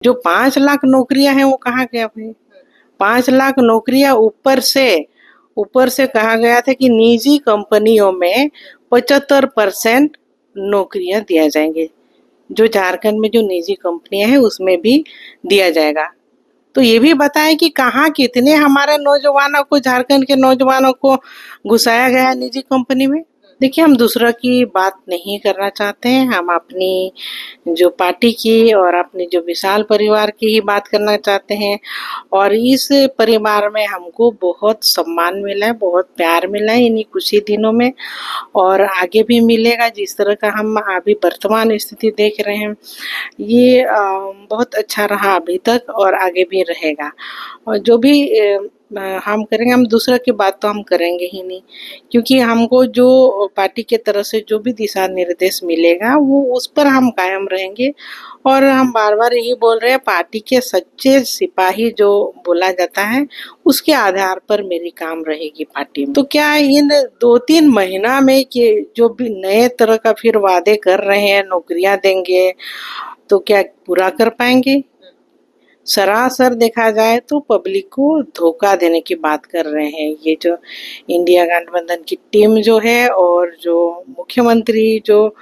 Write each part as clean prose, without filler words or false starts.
जो 5 लाख नौकरियां हैं वो कहाँ गया भाई? 5 लाख नौकरियां ऊपर से कहा गया था कि निजी कंपनियों में 75% नौकरियां दिया जाएंगे। जो झारखंड में जो निजी कंपनियां हैं उसमें भी दिया जाएगा। तो ये भी बताएं कि कहाँ कितने हमारे नौजवानों को, झारखंड के नौजवानों को घुसाया गया है निजी कंपनी में। देखिए, हम दूसरा की बात नहीं करना चाहते हैं, हम अपनी जो पार्टी की और अपने जो विशाल परिवार की ही बात करना चाहते हैं। और इस परिवार में हमको बहुत सम्मान मिला है, बहुत प्यार मिला है इन्हीं कुछ ही दिनों में, और आगे भी मिलेगा। जिस तरह का हम अभी वर्तमान स्थिति देख रहे हैं, ये बहुत अच्छा रहा अभी तक और आगे भी रहेगा। और जो भी हम करेंगे, हम दूसरा की बात तो हम करेंगे ही नहीं, क्योंकि हमको जो पार्टी के तरफ से जो भी दिशा निर्देश मिलेगा वो उस पर हम कायम रहेंगे। और हम बार बार यही बोल रहे हैं, पार्टी के सच्चे सिपाही जो बोला जाता है उसके आधार पर मेरी काम रहेगी पार्टी में। तो क्या इन 2-3 महीना में कि जो भी नए तरह का फिर वादे कर रहे हैं, नौकरियां देंगे, तो क्या पूरा कर पाएंगे? सरासर देखा जाए तो पब्लिक को धोखा देने की बात कर रहे हैं ये जो इंडिया गठबंधन की टीम जो है, और जो मुख्यमंत्री जो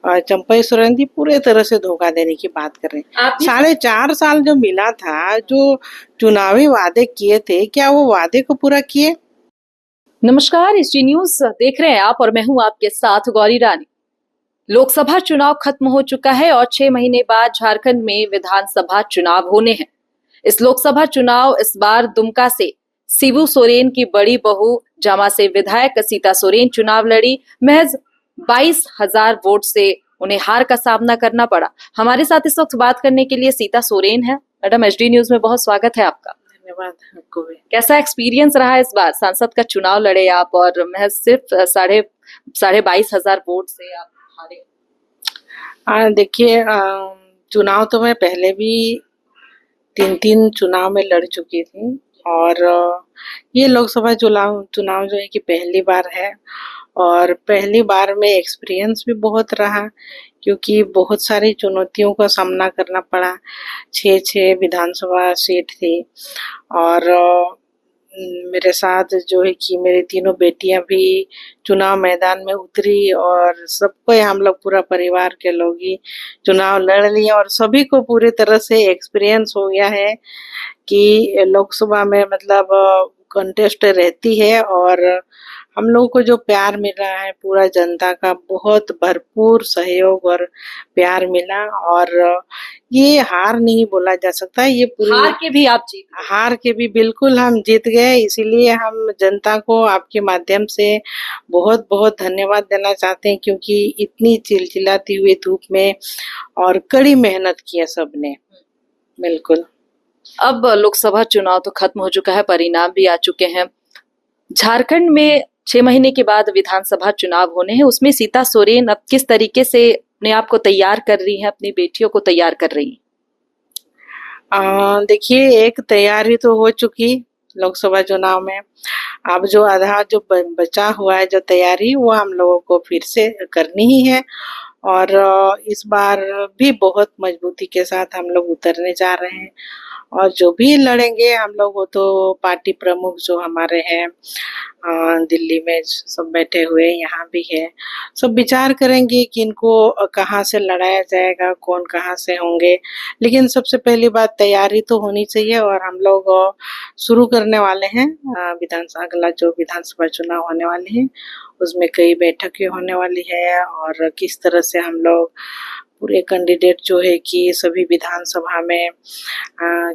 चंपई सोरेन जी पूरे तरह से धोखा देने की बात कर रहे हैं। 4.5 साल जो मिला था, जो चुनावी वादे किए थे, क्या वो वादे को पूरा किए? नमस्कार, एसटी न्यूज देख रहे हैं आप और मैं हूं आपके साथ गौरी रानी। लोकसभा चुनाव खत्म हो चुका है और 6 महीने बाद झारखंड में विधानसभा चुनाव होने हैं। इस लोकसभा चुनाव इस बार दुमका से शिबू सोरेन की बड़ी बहू जामा से विधायक सीता सोरेन चुनाव लड़ी। महज 22,000 वोट से उन्हें हार का सामना करना पड़ा। हमारे साथ इस वक्त बात करने के लिए सीता सोरेन है। मैडम, एसडी न्यूज में बहुत स्वागत है आपका। धन्यवाद आपको भी। कैसा एक्सपीरियंस रहा इस बार? सांसद का चुनाव लड़े आप और महज सिर्फ 22,500 वोट से आप हारे। देखिए, चुनाव तो मैं पहले भी 3 चुनाव में लड़ चुकी थी, और ये लोकसभा चुनाव जो है कि पहली बार है, और पहली बार में एक्सपीरियंस भी बहुत रहा, क्योंकि बहुत सारी चुनौतियों का सामना करना पड़ा। 6 विधानसभा सीट थी, और मेरे साथ जो है कि मेरी तीनों बेटियां भी चुनाव मैदान में उतरी, और सबको हम लोग पूरा परिवार के लोग ही चुनाव लड़ लिए, और सभी को पूरी तरह से एक्सपीरियंस हो गया है कि लोकसभा में मतलब कंटेस्ट रहती है, और हम लोगों को जो प्यार मिल रहा है पूरा जनता का बहुत भरपूर सहयोग और प्यार मिला। और ये हार नहीं बोला जा सकता, ये पूरी हार के भी बिल्कुल हम जीत गए। इसीलिए हम जनता को आपके माध्यम से बहुत बहुत धन्यवाद देना चाहते हैं, क्योंकि इतनी चिलचिलाती हुई धूप में और कड़ी मेहनत की है सबने। बिल्कुल। अब लोकसभा चुनाव तो खत्म हो चुका है, परिणाम भी आ चुके हैं। झारखंड में 6 महीने के बाद विधानसभा चुनाव होने हैं, उसमें सीता सोरेन अब किस तरीके से अपने आप को तैयार कर रही हैं, अपनी बेटियों को तैयार कर रही हैं? देखिए, एक तैयारी तो हो चुकी लोकसभा चुनाव में। अब जो आधा जो बचा हुआ है जो तैयारी, वो हम लोगों को फिर से करनी ही है, और इस बार भी बहुत मजबूती के साथ हम लोग उतरने जा रहे हैं। और जो भी लड़ेंगे हम लोग, वो तो पार्टी प्रमुख जो हमारे हैं दिल्ली में सब बैठे हुए यहाँ भी है, सब विचार करेंगे कि इनको कहाँ से लड़ाया जाएगा, कौन कहाँ से होंगे। लेकिन सबसे पहली बात, तैयारी तो होनी चाहिए, और हम लोग शुरू करने वाले हैं। अगला जो विधानसभा चुनाव होने वाले हैं उसमें कई बैठकें होने वाली है, और किस तरह से हम लोग पूरे कैंडिडेट जो है कि सभी विधानसभा में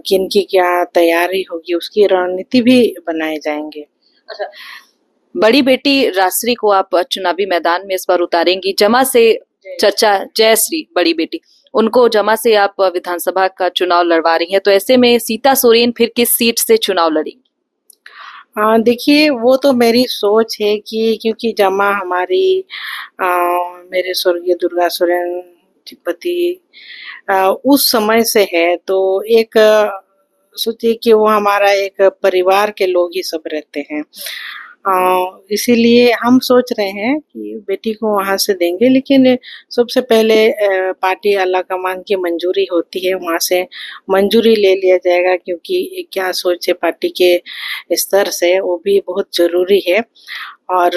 किन की क्या तैयारी होगी उसकी रणनीति भी बनाए जाएंगे। अच्छा, बड़ी बेटी राजश्री को आप चुनावी मैदान में इस बार उतारेंगी। जमा से चर्चा जयश्री, बड़ी बेटी, उनको जमा से आप विधानसभा का चुनाव लड़वा रही हैं, तो ऐसे में सीता सोरेन फिर किस सीट से चुनाव लड़ेंगी? देखिए, वो तो मेरी सोच है कि क्योंकि जमा हमारी मेरे स्वर्गीय दुर्गा सोरेन जी पति उस समय से है, तो सोचिए कि वो हमारा एक परिवार के लोग ही सब रहते हैं। इसीलिए हम सोच रहे हैं कि बेटी को वहाँ से देंगे, लेकिन सबसे पहले पार्टी आला कमान की मंजूरी होती है, वहाँ से मंजूरी ले लिया जाएगा, क्योंकि क्या सोचे पार्टी के स्तर से वो भी बहुत ज़रूरी है। और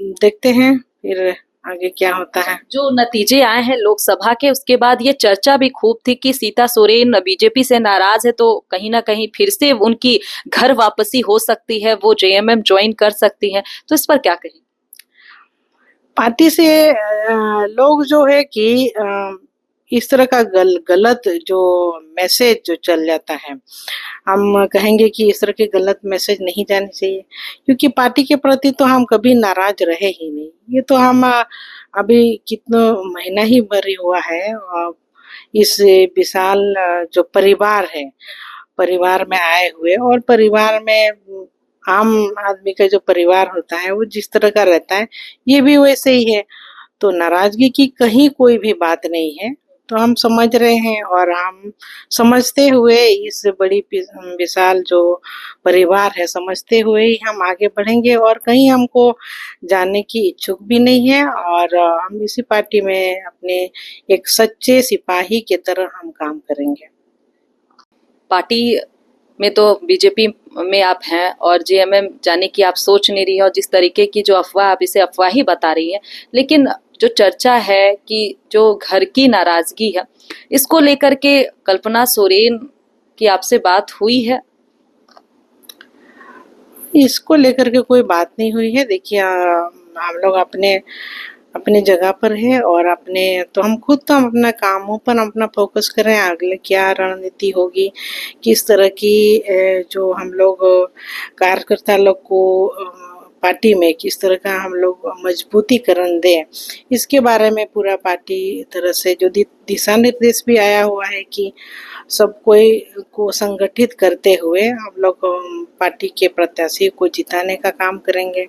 देखते हैं फिर आगे क्या होता है। जो नतीजे आए हैं लोकसभा के, उसके बाद ये चर्चा भी खूब थी कि सीता सोरेन बीजेपी से नाराज है, तो कहीं ना कहीं फिर से उनकी घर वापसी हो सकती है, वो जेएमएम ज्वाइन कर सकती है, तो इस पर क्या कहें? पार्टी से लोग जो है कि इस तरह का गलत जो मैसेज जो चल जाता है, हम कहेंगे कि इस तरह के गलत मैसेज नहीं जाने चाहिए, क्योंकि पार्टी के प्रति तो हम कभी नाराज रहे ही नहीं। ये तो हम अभी कितना महीना ही भर ही हुआ है, इस विशाल जो परिवार है, परिवार में आए हुए, और परिवार में आम आदमी का जो परिवार होता है वो जिस तरह का रहता है, ये भी वैसे ही है। तो नाराजगी की कहीं कोई भी बात नहीं है। तो हम समझ रहे हैं, और हम समझते हुए इस बड़ी विशाल जो परिवार है, समझते हुए ही हम आगे बढ़ेंगे, और कहीं हमको जाने की इच्छुक भी नहीं है, और हम इसी पार्टी में अपने एक सच्चे सिपाही की तरह हम काम करेंगे। पार्टी में तो बीजेपी में आप हैं और जेएमएम जाने की आप सोच नहीं रही है, और जिस तरीके की जो अफवाह, आप इसे अफवाह ही बता रही है, लेकिन जो चर्चा है कि जो घर की नाराजगी है, इसको लेकर के कल्पना सोरेन की आपसे बात हुई है? इसको लेकर के कोई बात नहीं हुई है। देखिए, हम लोग अपने अपने जगह पर है, और अपने तो हम खुद तो हम अपना कामों पर अपना फोकस कर रहे हैं। अगले क्या रणनीति होगी, किस तरह की जो हम लोग कार्यकर्ता लोग को पार्टी में किस तरह का हम लोग मजबूतीकरण दें, इसके बारे में पूरा पार्टी तरह से जो दिशा निर्देश भी आया हुआ है कि सब कोई को संगठित करते हुए हम लोग पार्टी के प्रत्याशी को जिताने का काम करेंगे।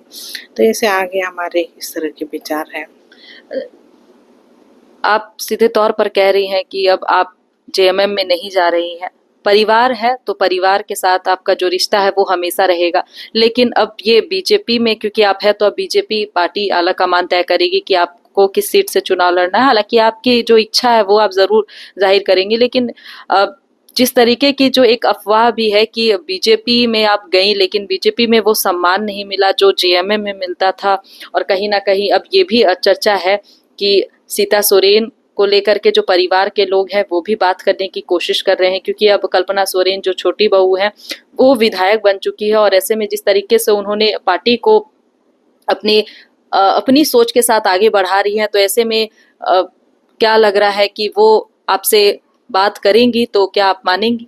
तो ऐसे आगे हमारे इस तरह के विचार हैं। आप सीधे तौर पर कह रही हैं कि अब आप जेएमएम में नहीं जा रही हैं, परिवार है तो परिवार के साथ आपका जो रिश्ता है वो हमेशा रहेगा, लेकिन अब ये बीजेपी में क्योंकि आप है, तो अब बीजेपी पार्टी आला कमान तय करेगी कि आपको किस सीट से चुनाव लड़ना है। हालांकि आपकी जो इच्छा है वो आप जरूर जाहिर करेंगे, लेकिन जिस तरीके की जो एक अफवाह भी है कि बीजेपी में आप गई, लेकिन बीजेपी में वो सम्मान नहीं मिला जो जेएमएम में मिलता था, और कहीं ना कहीं अब ये भी चर्चा है कि सीता सोरेन को लेकर के जो परिवार के लोग हैं वो भी बात करने की कोशिश कर रहे हैं, क्योंकि अब कल्पना सोरेन जो छोटी बहू है वो विधायक बन चुकी है, और ऐसे में जिस तरीके से उन्होंने पार्टी को अपनी सोच के साथ आगे बढ़ा रही है, तो ऐसे में क्या लग रहा है कि वो आपसे बात करेंगी, तो क्या आप मानेंगी?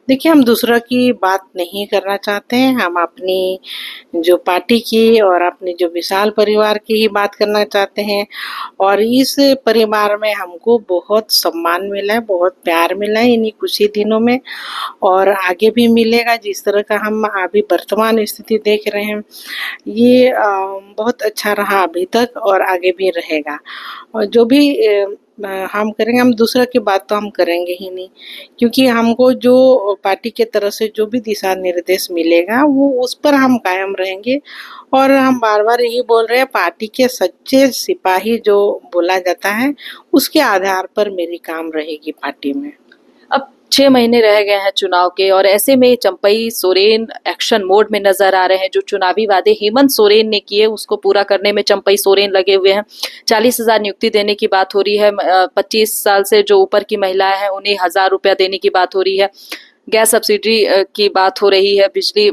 देखिए, हम दूसरा की बात नहीं करना चाहते हैं। हम अपनी जो पार्टी की और अपने जो विशाल परिवार की ही बात करना चाहते हैं, और इस परिवार में हमको बहुत सम्मान मिला है, बहुत प्यार मिला है इन्हीं कुछ ही दिनों में, और आगे भी मिलेगा। जिस तरह का हम अभी वर्तमान स्थिति देख रहे हैं, ये बहुत अच्छा रहा अभी तक, और आगे भी रहेगा। और जो भी हम करेंगे, हम दूसरा की बात तो हम करेंगे ही नहीं, क्योंकि हमको जो पार्टी के तरफ से जो भी दिशा निर्देश मिलेगा वो उस पर हम कायम रहेंगे। और हम बार-बार यही बोल रहे हैं, पार्टी के सच्चे सिपाही जो बोला जाता है, उसके आधार पर मेरी काम रहेगी पार्टी में। अब 6 महीने रह गए हैं चुनाव के, और ऐसे में चंपई सोरेन एक्शन मोड में नजर आ रहे हैं। जो चुनावी वादे हेमंत सोरेन ने किए उसको पूरा करने में चंपई सोरेन लगे हुए हैं। 40,000 नियुक्ति देने की बात हो रही है, 25 साल से जो ऊपर की महिलाएं हैं उन्हें 1,000 रुपया देने की बात हो रही है, गैस सब्सिडी की बात हो रही है, बिजली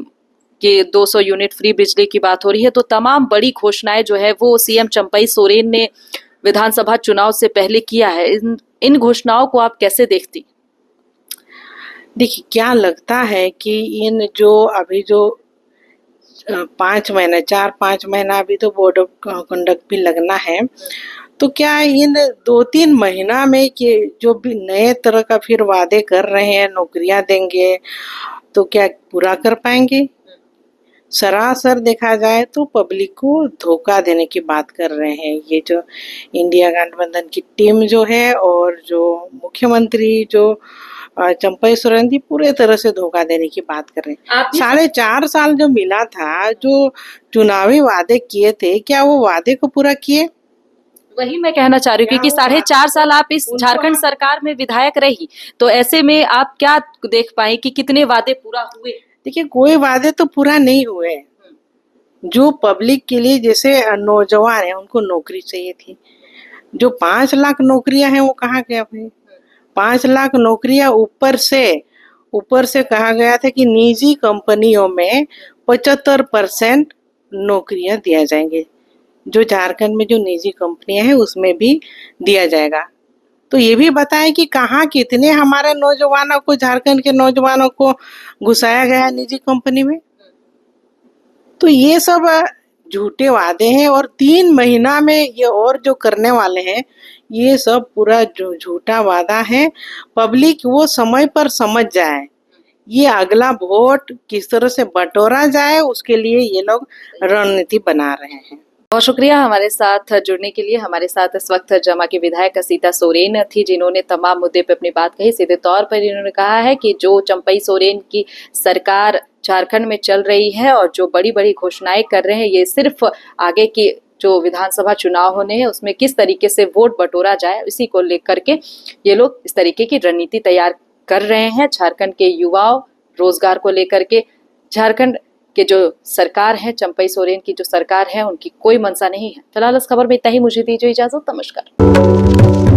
के 200 यूनिट फ्री बिजली की बात हो रही है। तो तमाम बड़ी घोषणाएं जो है वो सीएम चंपई सोरेन ने विधानसभा चुनाव से पहले किया है। इन घोषणाओं को आप कैसे देखती? देखिए, क्या लगता है कि इन जो अभी जो 5 महीना 4-5 महीना अभी तो बोर्ड ऑफ कंडक्ट भी लगना है, तो क्या इन 2-3 महीना में कि जो भी नए तरह का फिर वादे कर रहे हैं, नौकरियां देंगे, तो क्या पूरा कर पाएंगे? सरासर देखा जाए तो पब्लिक को धोखा देने की बात कर रहे हैं ये जो इंडिया गठबंधन की टीम जो है, और जो मुख्यमंत्री जो चंपई सोरेन जी पूरे तरह से धोखा देने की बात कर रहे हैं। आप भी 4.5 साल जो मिला था, जो चुनावी वादे किए थे, क्या वो वादे को पूरा किए? वही मैं कहना चाह रही हूँ, क्योंकि क्या वो 4.5 साल आप इस उनको झारखंड हम- सरकार में विधायक रही, तो ऐसे में आप क्या देख पाए कि कितने वादे पूरा हुए? देखिए, कोई वादे तो पूरा नहीं हुए। जो पब्लिक के लिए, जैसे नौजवान है उनको नौकरी चाहिए थी, जो 5 लाख नौकरियां हैं वो कहाँ गया भाई? 5 लाख नौकरियां ऊपर से कहा गया था कि निजी कंपनियों में 75% नौकरियां दिया जाएंगे। जो झारखंड में जो निजी कंपनियां हैं उसमें भी दिया जाएगा। तो ये भी बताएं कि कहाँ कितने हमारे नौजवानों को, झारखंड के नौजवानों को घुसाया गया निजी कंपनी में। तो ये सब झूठे वादे हैं, और 3 महीना में ये और जो करने वाले हैं, ये सब पूरा जो झूठा वादा है। पब्लिक वो समय पर समझ जाए, ये अगला वोट किस तरह से बटोरा जाए, उसके लिए ये लोग रणनीति बना रहे हैं। बहुत शुक्रिया हमारे साथ जुड़ने के लिए। हमारे साथ इस वक्त जमा की विधायक सीता सोरेन थी, जिन्होंने तमाम मुद्दे पे अपनी बात कही। सीधे तौर पर इन्होंने कहा है कि जो चंपई सोरेन की सरकार झारखंड में चल रही है और जो बड़ी बड़ी घोषणाएं कर रहे हैं, ये सिर्फ आगे की जो विधानसभा चुनाव होने हैं उसमें किस तरीके से वोट बटोरा जाए, इसी को लेकर के ये लोग इस तरीके की रणनीति तैयार कर रहे हैं। झारखंड के युवाओं, रोजगार को लेकर के झारखंड कि जो सरकार है, चंपई सोरेन की जो सरकार है, उनकी कोई मंशा नहीं है। फिलहाल इस खबर में इतना ही। मुझे दीजिए इजाजत। नमस्कार।